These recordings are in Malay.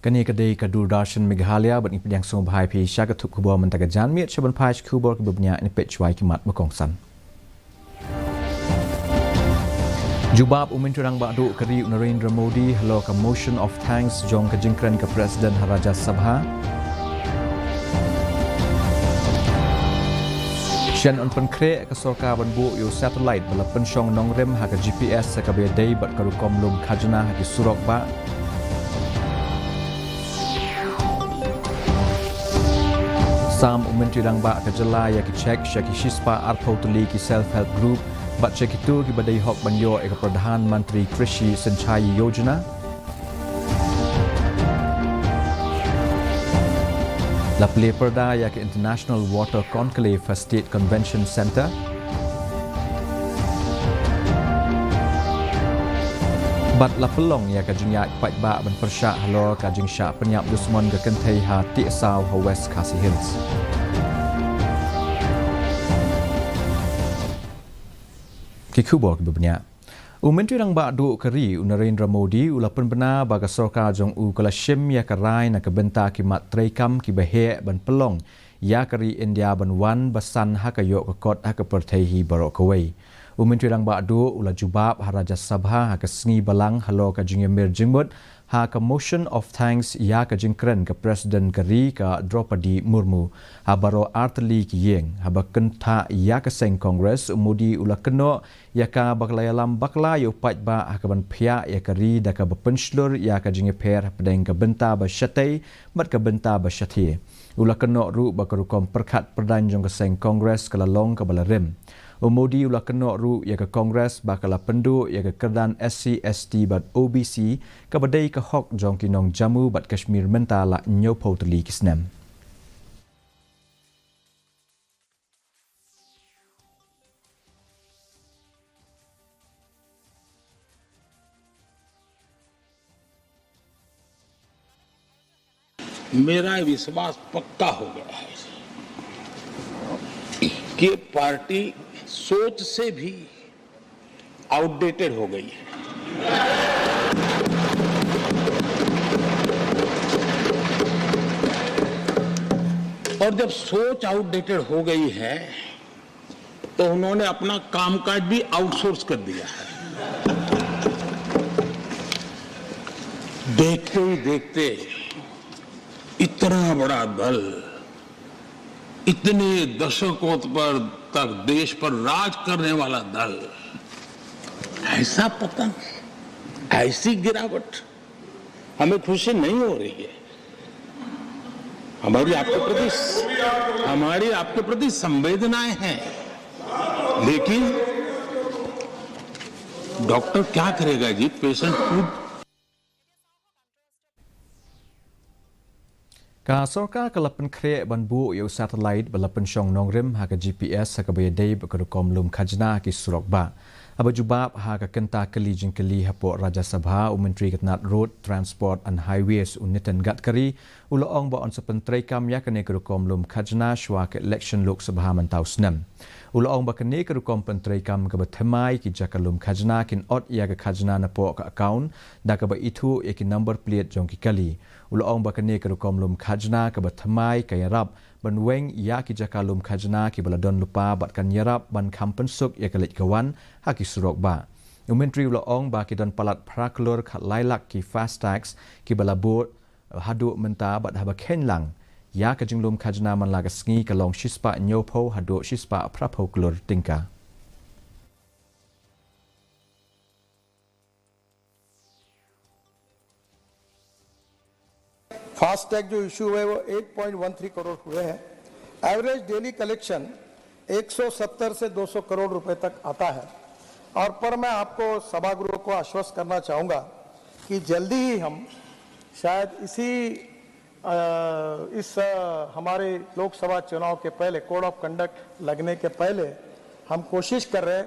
Kani kedai Kadurdarshan Meghalaya bani pedang song bahai pi syagat thuk kubur mentaga janmiat shaban pai kubur kibubnya ni pechwai kimat makongsan. Jubab uminturang bakdu keri Narendra Modi halo ka motion of thanks jong ka jingkran ka Presiden Raja Sabha. Shen on penkre ka sorka ban bu yo satellite bala pensyong nongrem ha ka GPS ka bedai bat karukom lum khajna ha ki surok ba. Sam uminturang ba ka jela ya ki check syaki shispa arpotuli ki self help group bat check itu ki badai hok banyo ek Pradhan Mantri Krishi Sanchayi Yojana. La play perda ya ke International Water Conclave State Convention Center. Bat la pelong ya ka jingya pat ba ban persya halo ka jingsya penyap dusmon ke kentai ha ti saw ha West Khasi Hills. Kikubor kibubnya. Menteri rang ba du keri Narendra Modi ulapan benar baga sorka jong u kala shim ya karai na kebenta kimat treikam ki behe ban pelong ya keri India ban wan basan ha kayo kot ha pertehi barok kawai. Menteri rang ba du ula jubab Raja Sabha ha sengi balang halo ka jingmir jingbut ha ka motion of thanks ya ka jingkren ka Presiden keri ka Draupadi Murmu ha baro artli ki yeng ha bakenta ya ka seng Congress Modi ula keno ya ka baklaya lam bakla yo pat ba ha ka ban phia ya keri da ka penslur ya ka jingper pedeng ka benta ba shatei mat ka benta ba shathi ula keno ru ba karukom perkhat perdan jong ka seng Congress kala long ka balarem Modi ula keno ru ya ke Kongres bakala pendu ya ke kerdan SC ST bat OBC ka badai ka hok jong kinong Jammu bat Kashmir menta la nyopo teli kisnem. मेरा विश्वास पक्का हो गया है कि पार्टी सोच से भी आउटडेटेड हो गई है। और जब सोच आउटडेटेड हो गई है तो उन्होंने अपना कामकाज भी आउटसोर्स कर दिया है। देखते ही देखते इतना बड़ा दल इतने दशकों पर तक देश पर राज करने वाला दल ऐसा पतन ऐसी गिरावट हमें खुशी नहीं हो रही है। हमारी आपके प्रति संवेदनाएं हैं, लेकिन डॉक्टर क्या करेगा जी, पेशेंट खुद Ka sorka kalapan kre ban bu yo satellite balapan syong nongrim ha ka GPS ha ka bayadai bakarukom lum khajna ki surok ba. Aba jubab ha ka kenta kali jingkali ha po Raja Sabha Menteri Ketnat Road Transport and Highways Unitan Gadkari ulaong ba on sa pentreikam ya kane karukom lum khajna shwa ka election Lok Sabha mantau senam. Ulaong ba kane karukom pentreikam ka bathmai ki jakalum khajna kin ot ya ka khajna na po ka account da ka ba itu ya ki number plate jong ki kali. Ulaong ba kane karukom lum khajna ka bathmai ka yarab ban weng ya ki jakalum khajna ki baladon lupa bat kan yarab ban kampen suk ya kalit kawan ha ki surok ba. Menteri ulaong ba ki don palat praklur khat lailak ki fast tax ki balabur hadu menta bat haba kenlang ya ka jinglum khajna man laga sngi ka long shispa nyopo hadu shispa prapo klur tingka. FASTag जो इशू हुए वो 8.13 करोड़ हुए हैं। Average daily collection 170 से 200 करोड़ रुपए तक आता है। और पर मैं आपको सभागृह को आश्वस्त करना चाहूँगा कि जल्दी ही हम शायद हमारे लोकसभा चुनाव के पहले कोड ऑफ कंडक्ट लगने के पहले हम कोशिश कर रहे हैं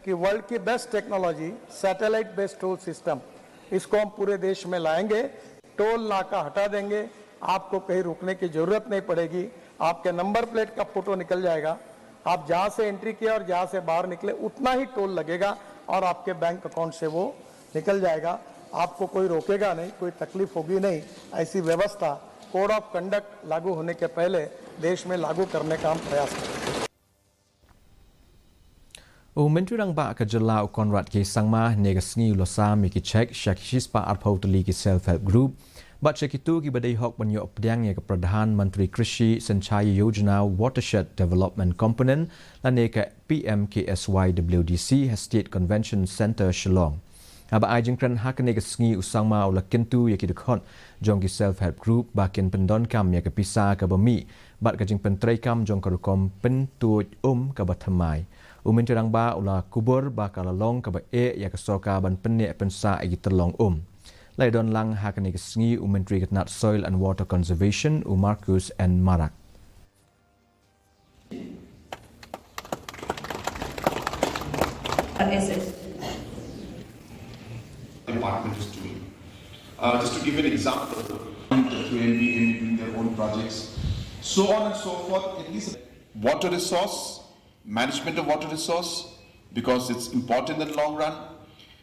कि वर्ल्ड की best technology satellite based toll system इसको हम पूरे देश में लाएंगे। टोल नाका हटा देंगे, आपको कहीं रुकने की जरूरत नहीं पड़ेगी, आपके नंबर प्लेट का फोटो निकल जाएगा, आप जहां से एंट्री किया और जहां से बाहर निकले उतना ही टोल लगेगा और आपके बैंक अकाउंट से वो निकल जाएगा। आपको कोई रोकेगा नहीं, कोई तकलीफ होगी नहीं, ऐसी व्यवस्था कोड ऑफ कंडक्ट लागू होने के पहले देश में लागू करने का हम प्रयास करेंगे। Menteri Rangba ke Jela Konrad ke Sangma negasngi ulosa miki check syakishis pa arpautali ki self-help group bat syakitu ki badai hok banyo pediang ya ke Pradhan Menteri Krishi Sanchaya Yojana Watershed Development Component lane ke PMKSYWDC State Convention Center Shillong. Aba ajingkran hak negasngi usangma ula kentu ya ki dekhon jong ki self-help group bakin pendon kam ya ke pisa ke bami bat kajing pentrai kam jong karukom pentuj ke batamai. Menteri Rangba ula kubur bakal long ke bae ya ke soka ban penek pensa agi terlong Laidon lang hakani kesngi Menteri Ketnat Soil and Water Conservation Marcus and Marak. Department is doing. Just to give an example, through NBN doing their own projects, so on and so forth. At least water resource, management of water resource, because it's important in the long run,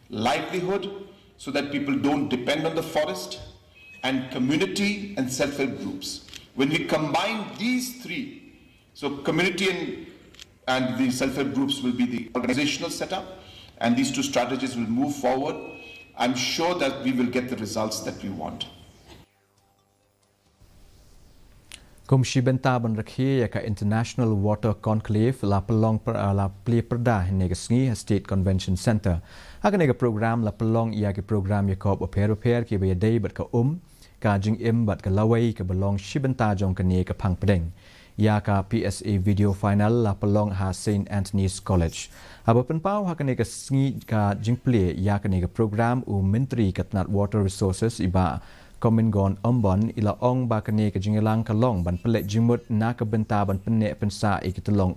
livelihood, so that people don't depend on the forest, and community and self-help groups. When we combine these three, so community and the self-help groups will be the organizational setup, and these two strategies will move forward. I'm sure that we will get the results that we want. Komisi Benta ban rakhi ya ka International Water Conclave la pelong la pli perda negasngi State Convention Center. Hakan nega program la pelong ia ke program ya kop oper ki be dei bat ka ka jing bat ka lawai ka belong Shibenta jong ka ne ka phang pedeng. Ya ka PSA video final la pelong ha St Anthony's College. Aba penpau hakan nega sngi ka jing play ya ka nega program Menteri Ketnat Water Resources iba Komingon Ombon ila ong bakane ke jingelang kalong ban pelek jimut na ke benta ban penek pensa ikitelong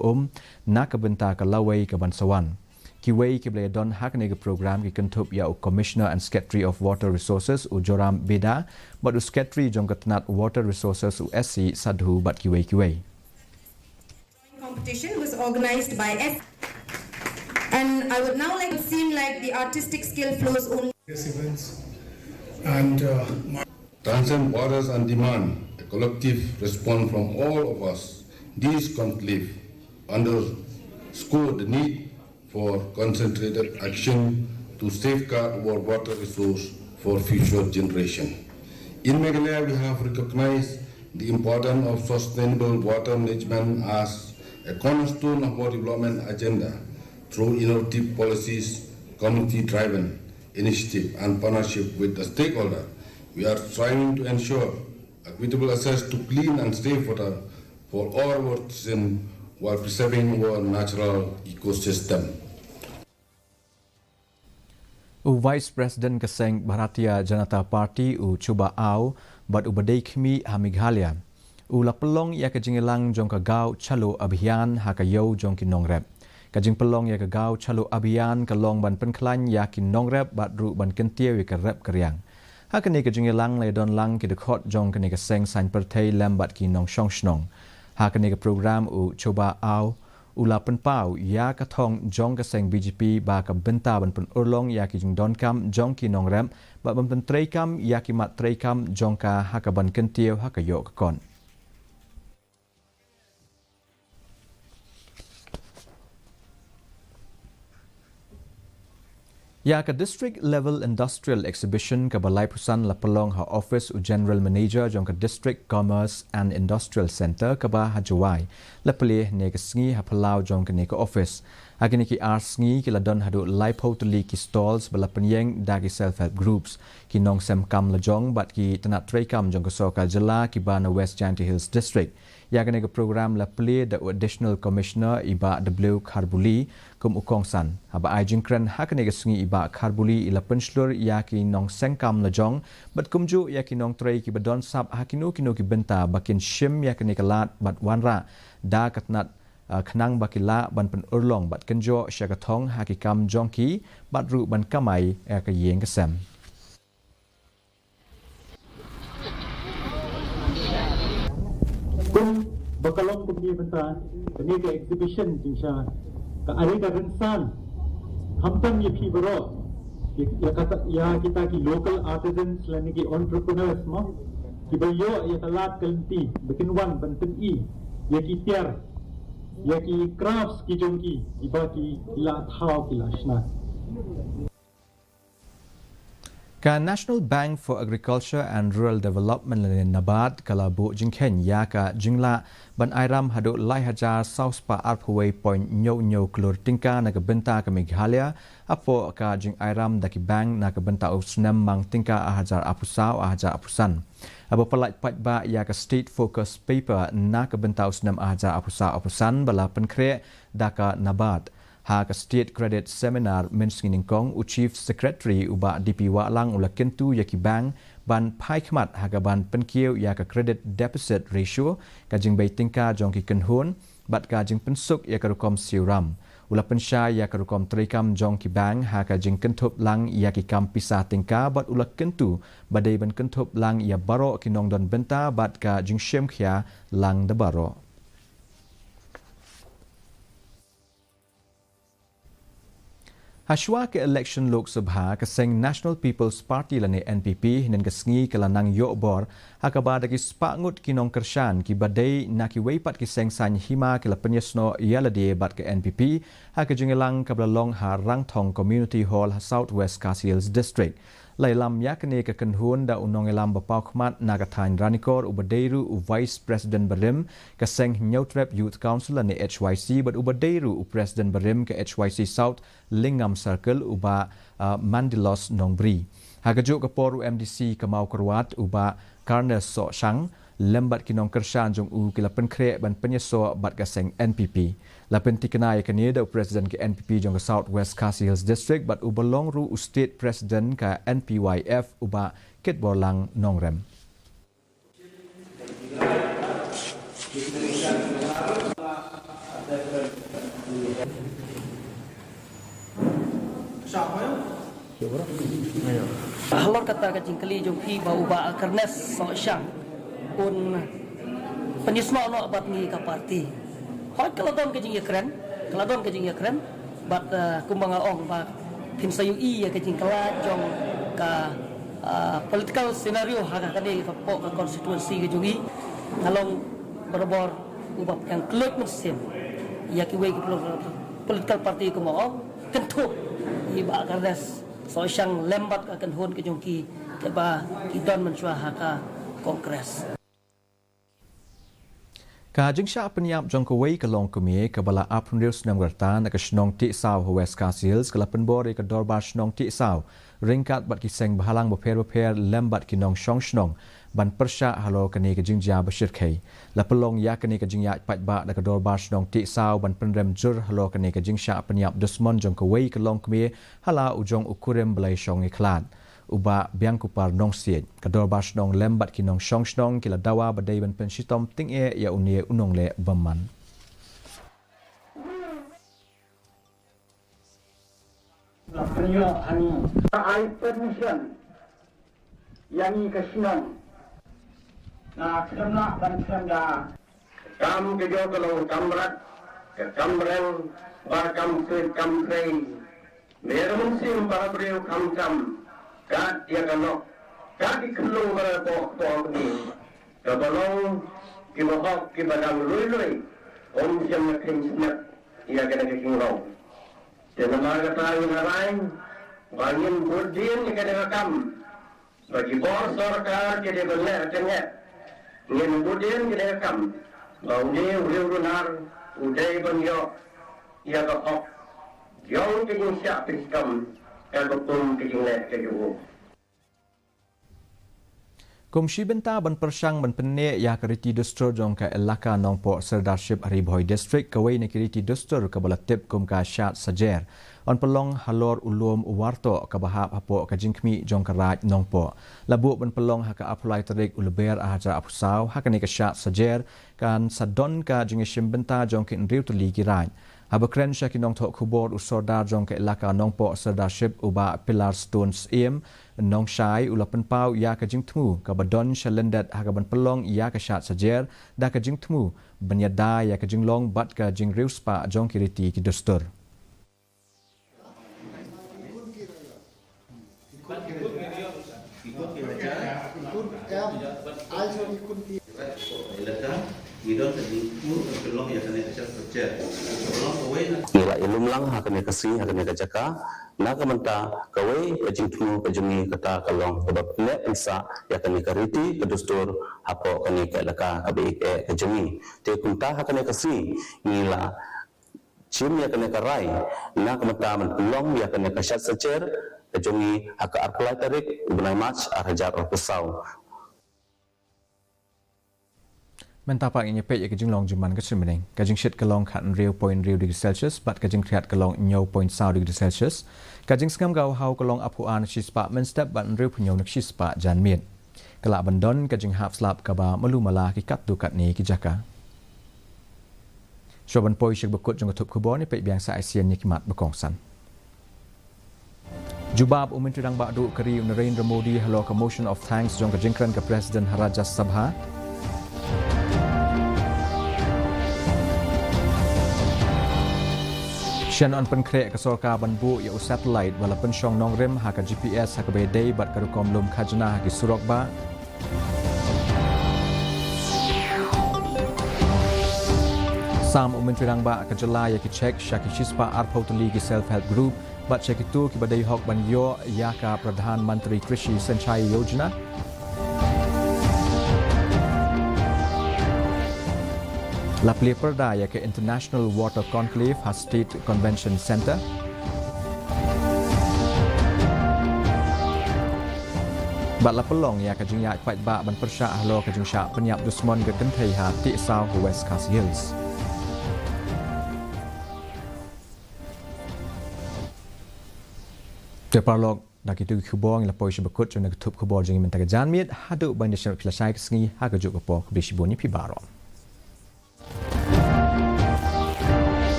na ke benta ke lawai ke ban sawan. Kiwei ke boleh don hakane ke program ki kentup ya Commissioner and Secretary of Water Resources Joram Beda bat Secretary jong Ketnat Water Resources SC Sadhu bat kiwei. Competition was organized by S, and I would now like to seem like the artistic skill flows only. Events and transcend borders and demand a collective response from all of us. This conclave underscore the need for concentrated action to safeguard our water resource for future generation. In Meghalaya, we have recognized the importance of sustainable water management as a cornerstone of our development agenda through innovative policies, community-driven initiative and partnership with the stakeholder. We are striving to ensure equitable access to clean and safe water for all our citizens while preserving our natural ecosystem. Vice President Keseng Bharatiya Janata Party cuba au bat ubadai khmi ha Meghalaya. La pelong ya ke jingelang jong ka gau chalo abhiyan ha ka yo jong ki nongrep. Kajing pelong ya ke gau chalo abhiyan ka long ban penklan ya ki nongrep bat ru ban kentia wi ka rep kriang. Ha ke ne ke jingelang le don lang ki dekhot jong ke ne ke seng sain pertai lambat ki nong shong shnong. Ha ke ne ke program cuba au la penpau ya ka thong jong ka seng BJP ba ka benta ban pen urlong ya ki jing don kam jong ki nongrep ba ban pen trei kam ya ki mat trei kam jong ka ha ka ban kentia ha ka yo ka kon. Ya ke District Level Industrial Exhibition ke Balai Pusan la pelong ha Office General Manager jong ke District Commerce and Industrial Center ke ba Hajawai la pelih ne ke sngi ha pelau jong ke ne ke office. Agini ki sngi ki la don hadu lai potuli ki stalls bala penyeng dagi self-help groups ki nong sem kam la jong bat ki tenat trei kam jong ke soka jela ki ba na West Janty Hills District. Ya ke ne ke program la pelih the Additional Commissioner iba W Kharbuli kum ukong san. Haba ai jingkran ha ke ne ke sngi iba Kharbuli ila penslur ya ki nong sengkam la jong bat kumju ya ki nong trei ki badon sap hakinu kino ki benta bakin shim ya ke ne ke lat bat wanra da katnat khnang bakila ban pen urlong bat kenjo syakathong hakikam jongki bat ru ban kamai ka yeng kesem. Bakalong kumdi benta ini ke exhibition jinsha ka ari ka rensan hampam ye phi baro ya kita ki local artisans lan ki entrepreneurs mo ki bayo ya kalat kalti bikin wan banten I ya ki tiar ya ki crafts ki jongki iba ki ila thao ki lashna Ka National Bank for Agriculture and Rural Development le Nabat kala bu jingkhen ya ka jingla ban airam hadu lai hajar south pa arpway point nyo klur tingka na ka benta ka Meghalaya apo ka jing airam da ki bank na ka benta usnam mang tingka hajar apusau hajar apusan abo palai pat ba ya ka state focus paper na ka benta usnam hajar apusau apusan bala penkre da ka Nabat ha ka state credit seminar menskining kong u chief secretary uba DP wa lang ula kentu yaki bank ban pai khmat ha ka ban penkieu ya ka credit deficit ratio ka jing bai tingka jong ki kenhun bat ka jing pensuk ya ka rukom siram ula pensha ya ka rukom trikam jong ki bank ha ka jing kentup lang ya ki kam pisah tingka bat ula kentu badai ban kentup lang ya baro kinong don benta bat ka jing shem khia lang de baro Hashwa ke election Lok Sabha ke seng National People's Party lane NPP hinen ke sengi ke lanang yo bor hakaba dagi spangut kinong kershan ki badai na ki weipat ki seng san hima ke la penyesno yalade bat ke NPP ha ke jingelang ke belalong ha Rangthong Community Hall South West Khasi Hills District lai lam yakne ke kenhun da unong elam bapau khmat na ka thain ranikor ubadeiru u Vice President Barim ke seng Neutrep Youth Council ne HYC but ubadeiru u President Barim ke HYC South Lingam Circle uba Mandilos Nongbri hagajuk ke poru MDC ke mau kerwat uba Karnes So Shang lembat kinong kershan jong u kila penkre ban penyeso bat ka seng NPP la pentikenai ke da President ke NPP jong ke South West Khasi Hills District but ubalong ru u State President ka NPYF uba Kitborlang Nongrem Halor kata ka jingkali jong pi ba uba Karnes So Shang un penyisma no bat ni ka parti hot kaladon ke jing yakren bat kumbanga ong ba tim sayu I ke jing kala jong ka political scenario ha ka ni ka po ka constituency ke jungi nalong berbor ubah yang kelut musim ya ki we political party ko mo tentu iba Karnes So Shang lembat ka kan hon ke jongki ke ba ki don mensua ha ka kongres Ka jingsha penyap jong kawai ke long kemie ke bala april senam gerta na ke snong ti saw West Khasi Hills ke lapen bore ke dorbar snong ti saw ringkat bat ki seng bahalang beper lembat ki nong shong snong ban persha halo kene ke jingja bashir khai la pelong ya kene ke jingya pat ba da ke dorbar snong ti saw ban penrem jur halo kene ke jingsha penyap dusmon jong kawai ke long kemie hala ujong ukurem belai shong iklan uba biang kupar nong siet kador bas nong lembat ki nong shong snong kila dawa badai ban penshitom ting e ya unie unong le baman I permission yang kesenang na kena dan kena kam ke jo kalau kamrat ke kamreng bar kam krei meron sim para breu kam kat dia kalau kat ikelu bara to ni kalau kibahak kibadang lui om jam king snap ia kena ke king long dan marga tahu lain bangin budin ni kena kam bagi bor sarkar ke dia benar tengah ngin budin kena kam bau dia urunar udai banyo ia ke hok jauh ke siap piskam Kagopum kejinglet kejubu. Komisi benta ban persang ban penne ya keriti dustro jong ka elaka nongpo Serdarship Haribhoi District kawai ne keriti dustro ka balatip kum ka syat sajer on pelong halor ulum warto ka bahap hapo ka jingkmi jong ka raj nongpo labu ban pelong ha ka apply tarik ulber ahaja apusau ha ka ne ka syat sajer kan sadon ka jingishim benta jong ki nriu tuli ki raj Habakren Shaki Nong Tok Kubor Usordar Jong ke Elaka Nongpo Serdarship Uba Pilar Stones Im Nong Shai Ulapan Pau Ya Ka Jing Tmu Kabadon Shalendat Hagaban Pelong Ya Ka Shat Sajer Da Ka Jing Tmu Banyada Ya Ka Jing Long Bat Ka Jing Riuspa Jong Kiriti Ki Dustur Nila ilum lang hakane kasi hakane kajaka na kamanta kawai kajing tunu kajungi kata kalong sebab ne insa ya kane kariti kedustur hapo kane kelaka kabe kajungi te kunta hakane kasi nila cim ya kane karai na kamanta man pelong ya kane kasyat secer kajungi haka arkulai tarik benai match arhajar pesau. Mentapa ingin pek ya kajing long juman ke semeneng. Kajing shit ke long kat real point real degree Celsius, bat kajing kriat ke long nyau point sau degree Celsius. Kajing sengam gau hau ke long apuan shispa menstep bat real punyau nak shispa jan miet. Kelak bandon kajing hap slap kaba melu malah ki kat tu kat ni ki jaka. Shoban poi syek bekut jong ketup kubor ni pek biangsa ASEAN ni kimat berkongsan. Jubab Menteri Dang Bakdu Keri Narendra Modi halo ke motion of thanks jong kajingkran ke Presiden Haraja Sabha. Sian on penkrek ke sorka banbu ya satellite wala pensyong nongrem haka GPS haka bedai bat karukom lum khajna haki surokba. Sam Menteri Dang Bak ke jela ya ki cek syaki shispa arpautali ki self help group bat cek itu ki badai hok ban yo ya ka Pradhan Mantri Krishi Sanchai Yojana. La Pli Perda ya ke International Water Conclave has State Convention Center. Bat la pelong ya ke jingyak pait ba ban persya ahlo ke jingsya penyap dusmon ke kentai ha ti sau West Khasi Hills. Teparlog dak itu kubong la pois bekut jona ketup kubor jing mentaka janmiet hadu ban national kilasai kesengi ha ke juk kepo bishiboni pibaro.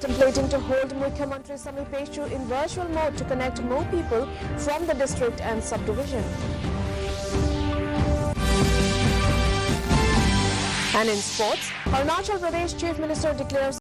Contemplating to hold Mukhyamantri Samipeshu in virtual mode to connect more people from the district and subdivision. And in sports, Arunachal Pradesh Chief Minister declares